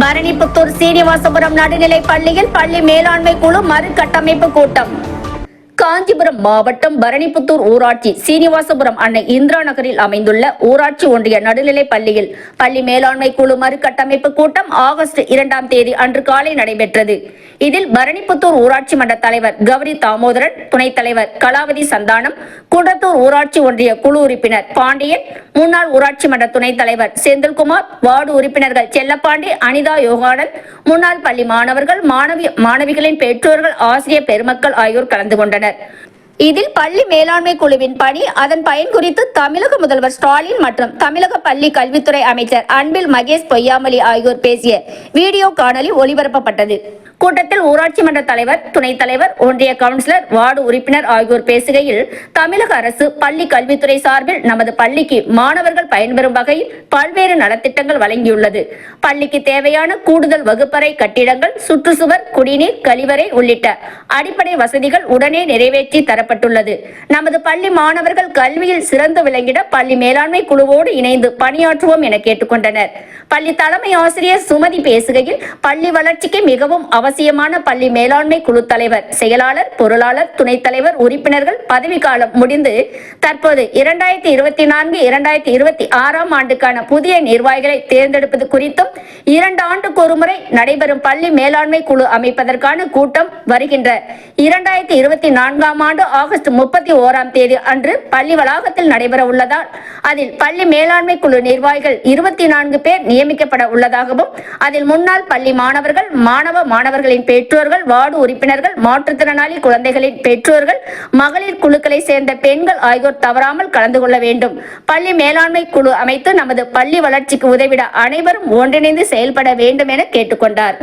பரணிப்புத்தூர் சீனிவாசபுரம் நடுநிலைப் பள்ளியில் பள்ளி மேலாண்மை குழு மறுகட்டமைப்பு கூட்டம். காஞ்சிபுரம் மாவட்டம் பரணிப்புத்தூர் ஊராட்சி சீனிவாசபுரம் அன்னை இந்திரா நகரில் அமைந்துள்ள ஊராட்சி ஒன்றிய நடுநிலைப் பள்ளியில் பள்ளி மேலாண்மை குழு மறுகட்டமைப்பு கூட்டம் ஆகஸ்ட் 2ஆம் தேதி அன்று காலை நடைபெற்றது. இதில் பரணிப்புத்தூர் ஊராட்சி மன்ற தலைவர் கௌரி தாமோதரன், துணைத் தலைவர் கலாவதி சந்தானம், குடத்தூர் ஊராட்சி ஒன்றிய குழு உறுப்பினர் பாண்டியன், முன்னாள் ஊராட்சி மன்ற துணைத் தலைவர் செந்தில்குமார், வார்டு உறுப்பினர்கள் செல்லப்பாண்டி, அனிதா யோகானந்த், முன்னாள் பள்ளி மாணவர்கள், மாணவிகளின் பெற்றோர்கள், ஆசிரியர் பெருமக்கள் ஆகியோர் கலந்து கொண்டனர். இதில் பள்ளி மேலாண்மை குழுவின் பணி, அதன் பயன் குறித்து தமிழக முதல்வர் ஸ்டாலின் மற்றும் தமிழக பள்ளி கல்வித்துறை அமைச்சர் அன்பில் மகேஷ் பொய்யாமொழி ஆகியோர் பேசிய வீடியோ காணொலி ஒளிபரப்பப்பட்டது. கூட்டத்தில் ஊராட்சி மன்ற தலைவர், துணைத் தலைவர், ஒன்றிய கவுன்சிலர், வார்டு உறுப்பினர் ஆகியோர் பேசுகையில், தமிழக அரசு பள்ளி கல்வித்துறை சார்பில் நமது பள்ளிக்கு மாணவர்கள் பயன்பெறும் வகையில் பல்வேறு நலத்திட்டங்கள் வழங்கியுள்ளது. பள்ளிக்கு தேவையான கூடுதல் வகுப்பறை கட்டிடங்கள், சுற்றுச்சுவர், குடிநீர், கழிவறை உள்ளிட்ட அடிப்படை வசதிகள் உடனே நிறைவேற்றி தரப்பட்டுள்ளது. நமது பள்ளி மாணவர்கள் கல்வியில் சிறந்து விளங்கிட பள்ளி மேலாண்மை குழுவோடு இணைந்து பணியாற்றுவோம் என கேட்டுக்கொண்டனர். பள்ளி தலைமை ஆசிரியர் சுமதி பேசுகையில், பள்ளி வளர்ச்சிக்கு மிகவும் அவசியமான பள்ளி மேலாண்மை குழு தலைவர், செயலாளர், பொருளாளர், துணைத் தலைவர், உறுப்பினர்கள் பதவிக்காலம் முடிந்து தற்போது 2024-2026 ஆண்டுக்கான புதிய நிர்வாகிகளை தேர்ந்தெடுப்பது குறித்தும் 2 ஆண்டுக்கு ஒருமுறை நடைபெறும் பள்ளி மேலாண்மை குழு அமைப்பதற்கான கூட்டம் வருகின்ற 2024ஆம் ஆண்டு ஆகஸ்ட் 31ஆம் தேதி அன்று பள்ளி வளாகத்தில் நடைபெற உள்ளதால் அதில் பள்ளி மேலாண்மை குழு நிர்வாகிகள் 24 பேர் நியமிக்கப்பட உள்ளதாகவும், அதில் முன்னாள் பள்ளி மாணவர்கள், மாணவர்களின் பெற்றோர்கள், வார்டு உறுப்பினர்கள், மாற்றுத்திறனாளி குழந்தைகளின் பெற்றோர்கள், மகளிர் குழுக்களை சேர்ந்த பெண்கள் ஆகியோர் தவறாமல் கலந்து கொள்ள வேண்டும். பள்ளி மேலாண்மை குழு அமைத்து நமது பள்ளி வளர்ச்சிக்கு உதவிட அனைவரும் ஒன்றிணைந்து செயல்பட வேண்டும் என கேட்டுக்கொண்டார்.